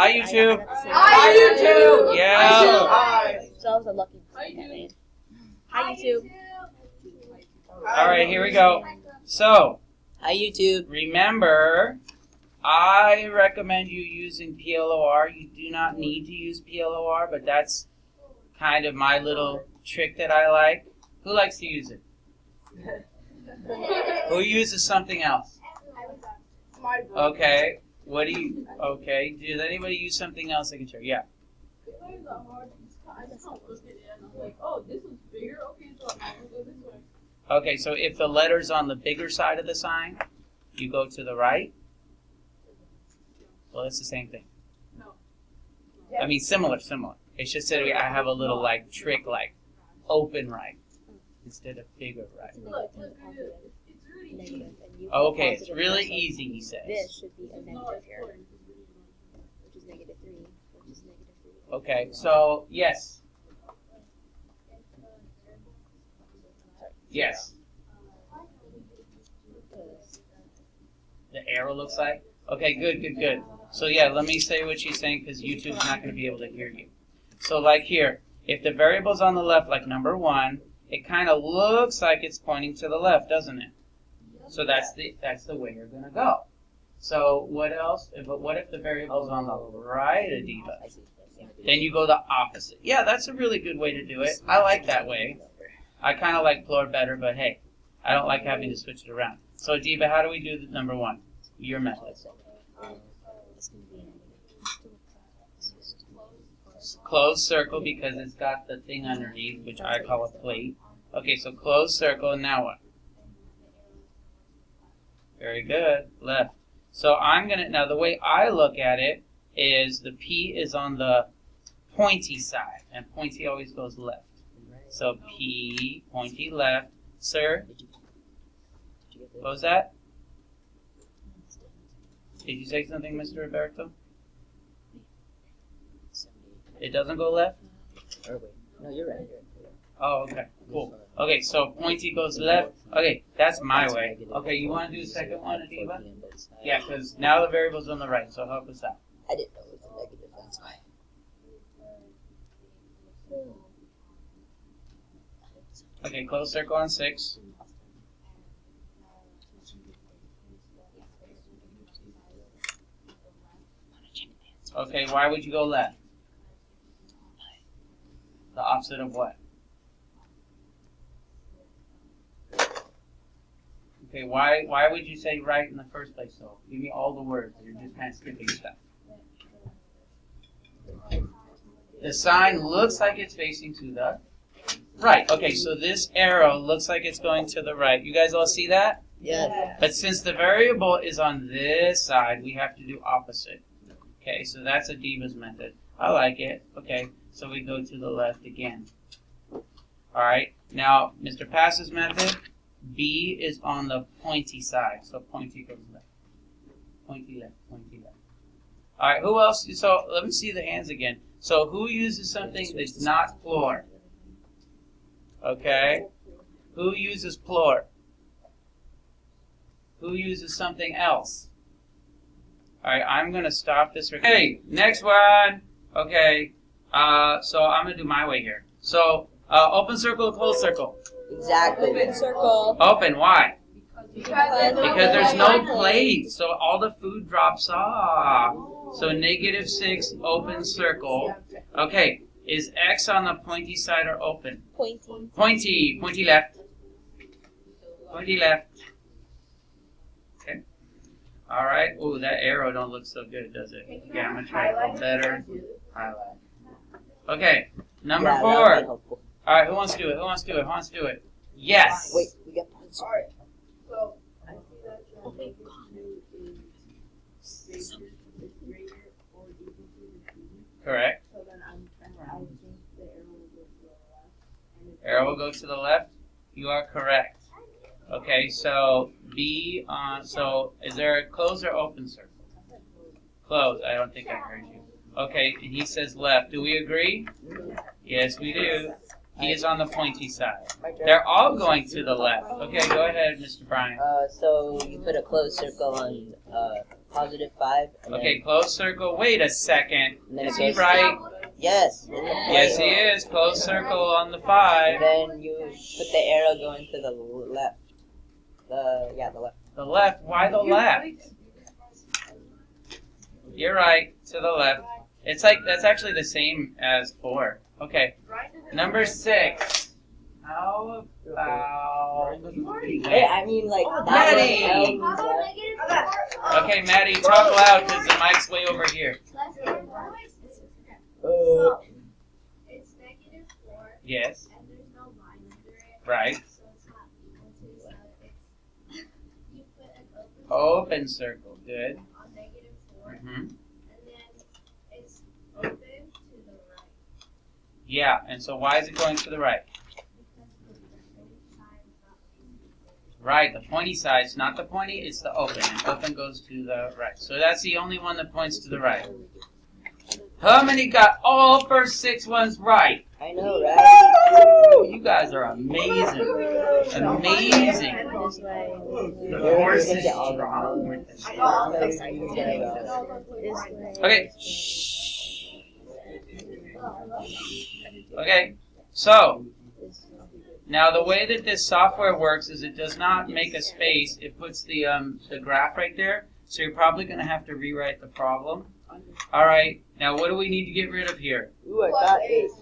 Hi, YouTube. Hi, YouTube. Yeah. Hi. So I was a lucky man. Hi, YouTube. All right, here we go. So, Hi, YouTube. remember, I recommend you using PLOR. You do not need to use PLOR, but that's kind of my little trick that I like. Who likes to use it? Who uses something else? Okay. What do you? Okay. Does anybody use something else I can share? Yeah. Okay. So if the letter's on the bigger side of the sign, you go to the right. Well, it's the same thing. I mean, similar. It's just that I have a little like trick, like open right instead of bigger right. Okay, it's really easy, he says. This should be a negative here, which is -3, which is -3. Okay, so yes. Yes. The arrow looks like? Okay, good. So yeah, let me say what she's saying because YouTube's not going to be able to hear you. So like here, if the variable's on the left, like number 1, it kind of looks like it's pointing to the left, doesn't it? So that's the way you're going to go. So what else? But what if the variable's on the right, Adiva? Then you go the opposite. Yeah, that's a really good way to do it. I like that way. I kind of like PLOR better, but hey, I don't like having to switch it around. So Adiva, how do we do the number 1? Your method. Closed circle because it's got the thing underneath, which I call a plate. Okay, so closed circle, and now what? Very good. Left. So now the way I look at it is the P is on the pointy side, and pointy always goes left. So P, pointy left. Sir? What was that? Did you say something, Mr. Roberto? It doesn't go left? No, you're right. Oh, okay. Cool. Okay, so pointy goes left. Okay, that's my way. Okay, you want to do the second one, Adiva? Yeah, because now the variable's on the right, so help us out. I didn't know it was a negative, that's why. Okay, close circle on 6. Okay, why would you go left? The opposite of what? Okay, why would you say right in the first place, though? Give me all the words. You're just kind of skipping stuff. The sign looks like it's facing to the right. Okay, so this arrow looks like it's going to the right. You guys all see that? Yes. But since the variable is on this side, we have to do opposite. Okay, so that's Adiva's method. I like it. Okay, so we go to the left again. All right, now Mr. Pass's method, B is on the pointy side, so pointy goes left. Pointy left, pointy left. All right, who else? So let me see the hands again. So who uses something that's not PLOR? Okay, who uses PLOR? Who uses something else? All right, I'm going to stop this. Okay, next one. Okay, so I'm going to do my way here. So, open circle or closed circle? Exactly. Open circle. Open, why? Because Because there's no plate, so all the food drops off. So -6, open circle. Okay, is X on the pointy side or open? Pointy. Pointy left. Pointy left. Okay. All right. Ooh, that arrow don't look so good, does it? Yeah, I'm gonna try it a little better. Highlight. Okay, number 4. All right, who wants to do it? Who wants to do it? Who wants to do it? Yes. Wait, we got points. Alright, so I see that Oh my Correct. so then I would think the arrow will go to the left. And if Arrow will go to the left. You are correct. Okay, so B on. So is there a closed or open circle? Closed. I don't think I heard you. Okay, and he says left. Do we agree? Yes, we do. He is on the pointy side. They're all going to the left. Okay, go ahead, Mr. Bryan. So you put a closed circle on positive 5. And Okay, closed circle. Wait a second. And then Is it he goes- right? Then, yes. In the Yes, point. he is. Closed circle on the 5. Then you put the arrow going to the left. The left. The left. Why the left? You're right. To the left. It's like that's actually the same as 4. Okay. Number 6. How about? Hey, I mean like Maddie! that Okay, Maddie, talk loud because the mic's way over here. one. It's -4, Yes. and there's no line under it. Right. So it's not equal to, so it's, you put an open Open circle. Good. on -4, hmm and then it's open to the right. Yeah. And so why is it going to the right? Because the pointy side is not facing Right. The pointy side. It's not the pointy. It's the open. And open goes to the right. So that's the only one that points to the right. How many got all first 6 ones right? I know, right? Woo! You guys are amazing. Amazing. This way. The You're horse gonna is get all the strong. votes. This way. Okay. Okay. So now the way that this software works is it does not make a space. It puts the graph right there. So you're probably going to have to rewrite the problem. All right. Now what do we need to get rid of here? Ooh, I got this.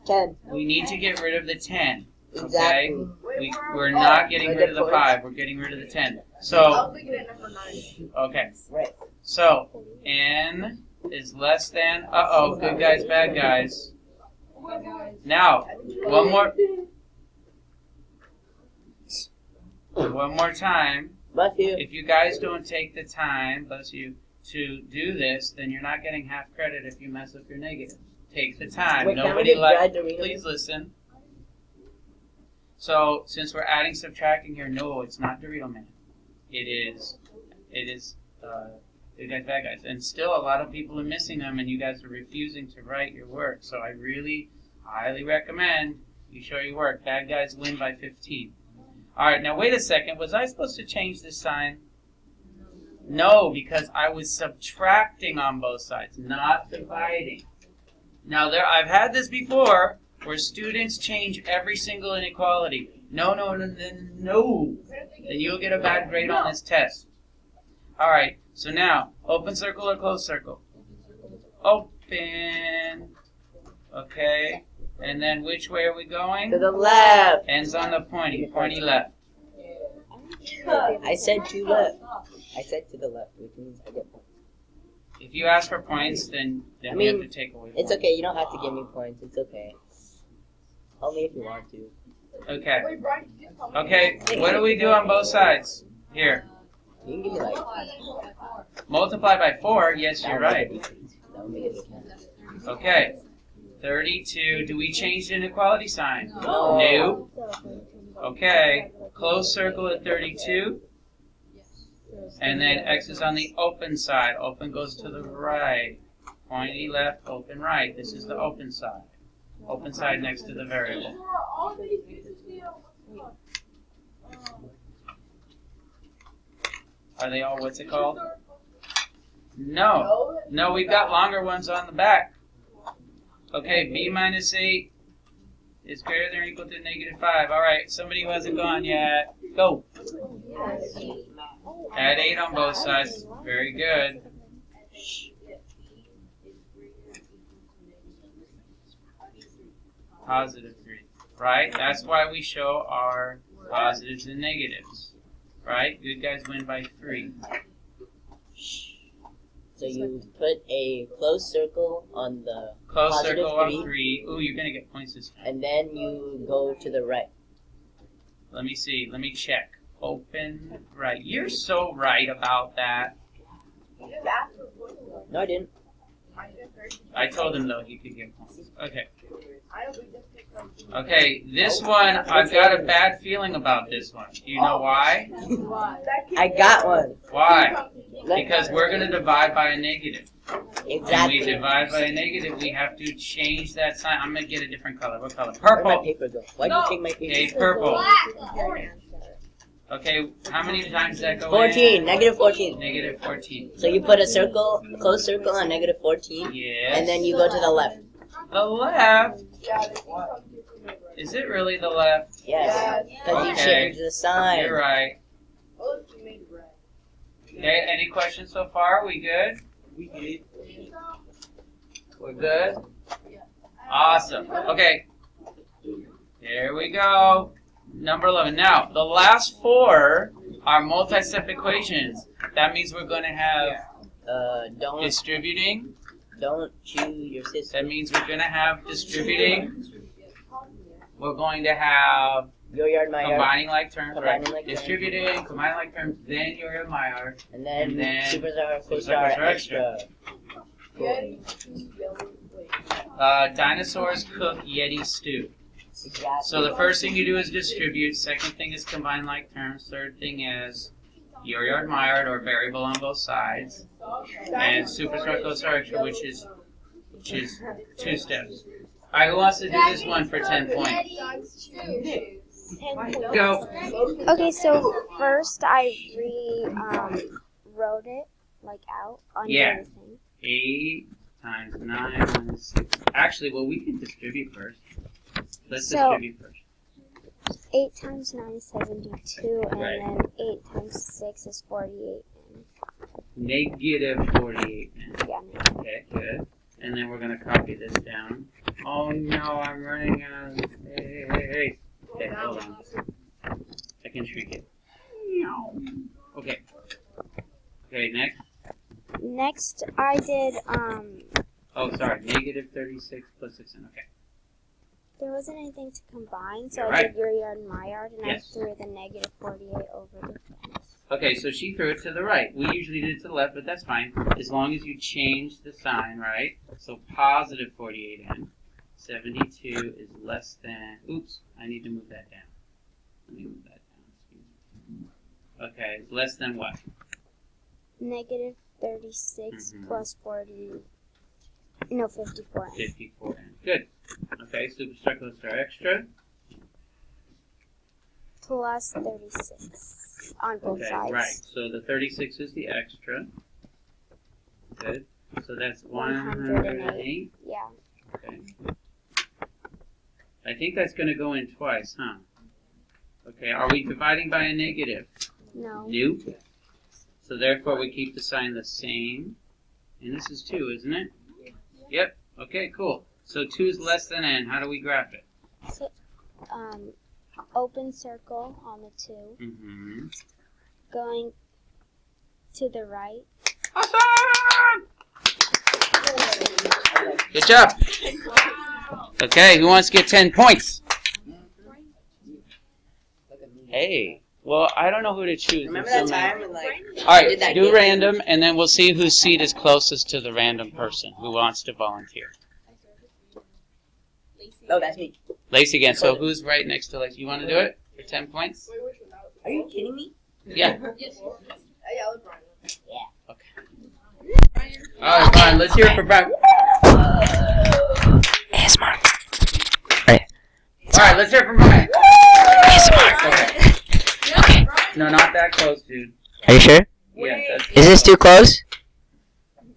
-10. We need to get rid of the 10. Exactly. We're not getting rid of the 5. We're getting rid of the 10. So okay. Right. So n is less than. Good guys, bad guys. Now one more time. Bless you. If you guys don't take the time, bless you, to do this, then you're not getting half credit if you mess up your negatives. Take the time. Wait, can we Nobody get like. Brad Dorino? Please listen. So since we're adding subtracting here, no, it's not Dorito Man. It is good guys, bad guys, and still a lot of people are missing them, and you guys are refusing to write your work. So I really highly recommend you show your work. Bad guys win by 15. All right, now wait a second. Was I supposed to change this sign? No, because I was subtracting on both sides, not dividing. Now I've had this before where students change every single inequality. No. Then you'll get a bad grade on this test. All right, so now open circle or closed circle? Open. Okay. And then which way are we going? To the left. Ends on the pointy left. I said to left. I said to the left, which means I get points. If you ask for points, then I we have mean, to take away It's points. okay, you don't have to give me points. It's okay. Only if you want to. Okay. Okay, what do we do on both sides? Here. You can give me like. Multiply by 4. Yes, you're right. That would make it 10. Okay. 32. Do we change the inequality sign? No. No. Okay. Closed circle at 32. And then X is on the open side. Open goes to the right. Pointy left, open right. This is the open side. Open side next to the variable. Are they all, what's it called? No. No, we've got longer ones on the back. Okay, b minus 8 is greater than or equal to -5. All right, somebody who hasn't gone yet, go. Add 8 on both sides. Very good. Positive 3. Right? That's why we show our positives and negatives. Right? Good guys win by 3. So you put a closed circle on the Close positive circle on 3, 3. Ooh, you're going to get points this time. and then you go to the right. Let me see. Let me check. Open right. You're so right about that. No, I didn't. I told him, though, he could get points. Okay. Okay, this one, I've got a bad feeling about this one. Do you know why? I got one. Why? Because we're going to divide by a negative. When we Exactly. divide by a negative, we have to change that sign. I'm going to get a different color. What color? Where'd my Purple. paper go? Why'd you take my paper? Okay, purple. Okay, how many times does that go 14, in? negative 14. Negative 14. So you put a circle, closed circle on negative 14, Yes. and then you go to the left. The left? Is it really the left? Yes, because you Okay. change the sign. You're right. Okay, any questions so far? We good? We're good? Awesome. Okay. Here we go. Number 11. Now, the last four are multi-step equations. That means we're going to have Don't distributing. chew your sister. That means we're going to have distributing. We're going to have Your yard, my yard, combining like terms, right? Combining like terms. Distributing, combining like terms, then your yard, my yard. and then and then superstar, superstar, co-star, extra. extra. Dinosaurs cook Yeti stew. Exactly. So the first thing you do is distribute. Second thing is combine like terms. Third thing is your yard, my yard, or variable on both sides. And superstar, co-star, extra, which is 2 steps. All right, who wants to do this one for 10 points? Go. Okay, so first I wrote it like out under Yeah. the thing. 8 times 9 minus 6. Actually, well, we can distribute first. Let's So- distribute first. 8 times 9 is 72, and Right. then 8 times 6 is 48. Negative 48 now. Yeah, Okay, good. And then we're going to copy this down. Oh no, I'm running out of space. Okay, hold on. I can shrink it. Okay. Okay, next. Next, I did, Oh, sorry. Negative 36 plus 6. Okay. there wasn't anything to combine, so You're I right. did your yard and my yard, and Yes. I threw the negative 48 over the fence. Okay, so she threw it to the right. We usually did it to the left, but that's fine. As long as you change the sign, right? So positive 48n. 72 is less than... Oops, I need to move that down. Let me move that down. Excuse me. Okay, it's less than what? Negative 36 Mhm. plus 54. 54n. Good. Okay, superstar, co-star, extra. Plus 36 on both Okay, sides. right. So the 36 is the extra. Good. So that's 108. Yeah. Okay. I think that's going to go in twice, huh? Okay, are we dividing by a negative? No. Nope. So therefore we keep the sign the same. And this is 2, isn't it? Yep. Okay, cool. So 2 is less than n. How do we graph it? So, open circle on the 2. Mm-hmm. Going to the right. Awesome! Good job. Okay, who wants to get 10 points? Hey. Well, I don't know who to choose. Remember There's that so many. time when like All did right, that do game? random, and then we'll see whose seat is closest to the random person who wants to volunteer. Oh, that's me. Lacey again. So who's right next to Lacey? You want to do it for 10 points? Are you kidding me? Yeah. All right, Brian. Let's hear it for Brian. ASMR. All right, let's hear it from Brian. ASMR. Okay. Okay. No, not that close, dude. Are you sure? Yeah, that's Is this too close?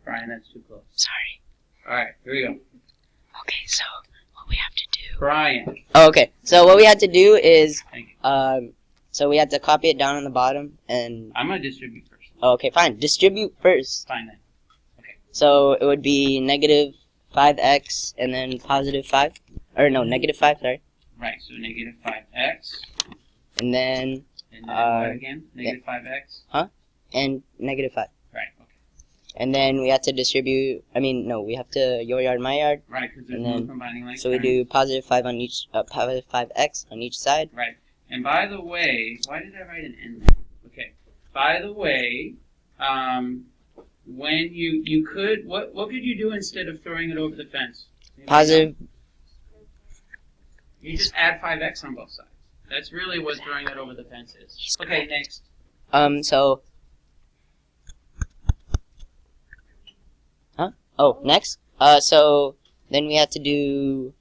Brian, that's too close. Sorry. All right, here we go. Okay, so what we have to do. Brian. Oh, okay. So what we had to do is, Thank you. so we had to copy it down on the bottom, and I'm going to distribute first. oh, okay, fine. Distribute first. Fine then. So it would be negative 5x and then positive 5, or no, negative 5. Sorry, Right, so negative 5x. and then And then what again? Negative 5x? and negative 5. Right, okay. And then we have to distribute. I mean, no, we have to your yard, my yard. Right, because there's And no then- combining like So we terms. do positive 5 on each, positive 5x on each side. Right. And by the way, why did I write an N there? Okay. By the way, when you could, what could you do instead of throwing it over the fence? Anybody Positive. know? You just add 5x on both sides. That's really what throwing it over the fence is. Okay, next. So. Huh? Oh, next. So then we have to do.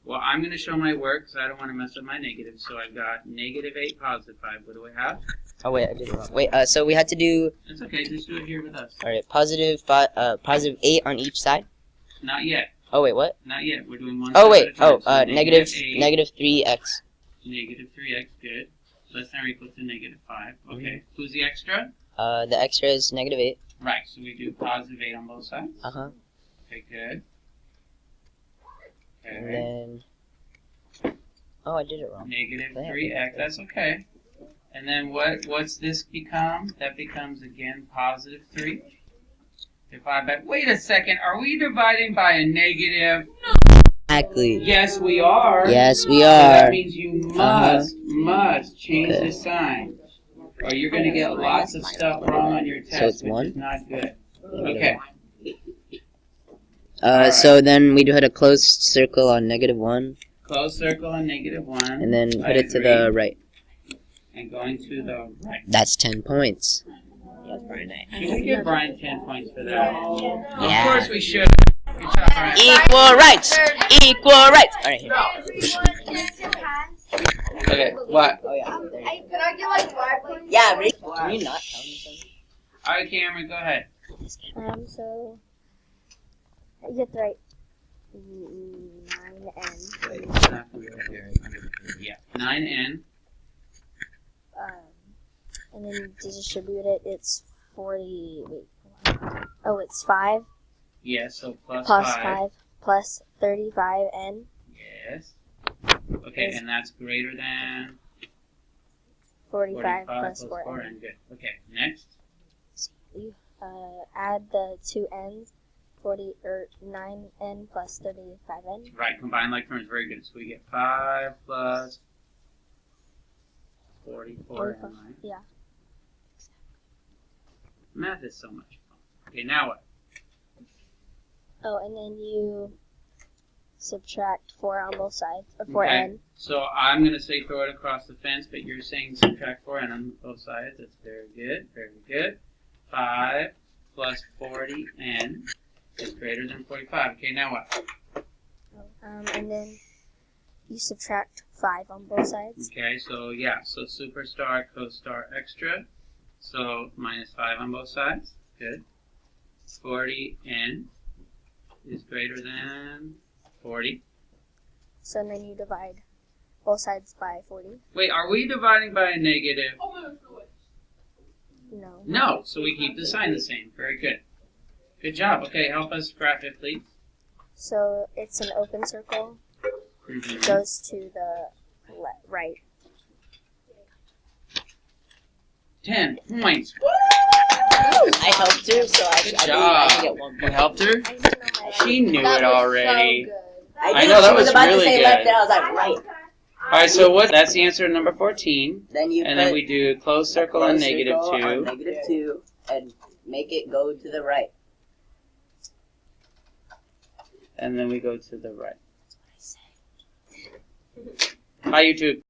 Well, I'm going to show my work because I don't want to mess up my negatives. So I've got -8, +5. What do I have? Oh wait, I did it wrong. Wait, so we had to do It's okay. Just do it here with us. alright, +8 on each side. Not yet. Oh wait, what? Not yet. We're doing one. Oh step wait, at a time. So negative -8, -3x. -3x. Good. Less than or equal to -5. Okay. Who's the extra? The extra is -8. Right. So we do +8 on both sides. Uh-huh. Okay. Good. And Okay. then oh, I did it wrong. -3x. That's okay. And then what's this become? That becomes again +3. Divide by. Wait a second. Are we dividing by a negative? Exactly. Yes, we are. Yes, we So that are. means you Uh-huh. must change Okay. the sign, or you're going to get lots of stuff wrong on your test, it's which one? is not good. Okay. So then we had a closed circle on -1, Close circle on -1. and then I put it to the agree. right. And going to the right. That's 10 points. Should we give Brian 10 points for that? Of Yeah. course we should. Good job, Brian. Equal rights. Equal rights. All right. Here. Everyone gets to pass. Okay, what? Oh yeah. Can I get like 5 points? Yeah. Can you not tell me something? All right, Cameron, go ahead. So you get the right 9n. Yeah, 9n. And then you distribute it. It's 40. Wait. Hold on. Oh, it's 5 Yes, so plus plus 5. 5 plus 35n. Yes. Okay, and that's greater than 45 plus plus 4n. and good. Okay, next. Add the two n's. 9n plus 35n. Right, combine like terms, very good. So we get 5 plus 44. Right? Yeah. Math is so much fun. Okay, now what? Oh, and then you subtract 4 on both sides, or Okay. 4n. So I'm going to say throw it across the fence, but you're saying subtract 4 on both sides. That's very good, very good. 5 plus 40n is greater than 45. Okay, now what? And then you subtract 5 on both sides. Okay, so yeah, so superstar, co-star, extra. So minus 5 on both sides. Good. 40n is greater than 40. So then you divide both sides by 40. Wait, are we dividing by a negative? No. No, so we keep the sign the same. Very good. Good job. Okay, help us graph it, please. So it's an open circle. Mhm. Goes to the right. 10 points. I helped her, so Good I job. can get 1 You point. helped her? I didn't know my She knew it already. I did. know, that She was about really to say good. left, and I was like, right. Alright, so that's the answer to number 14. Then you And put then we do closed circle on closed negative circle on 2. -2, and make it go to the right. And then we go to the right. Bye, YouTube.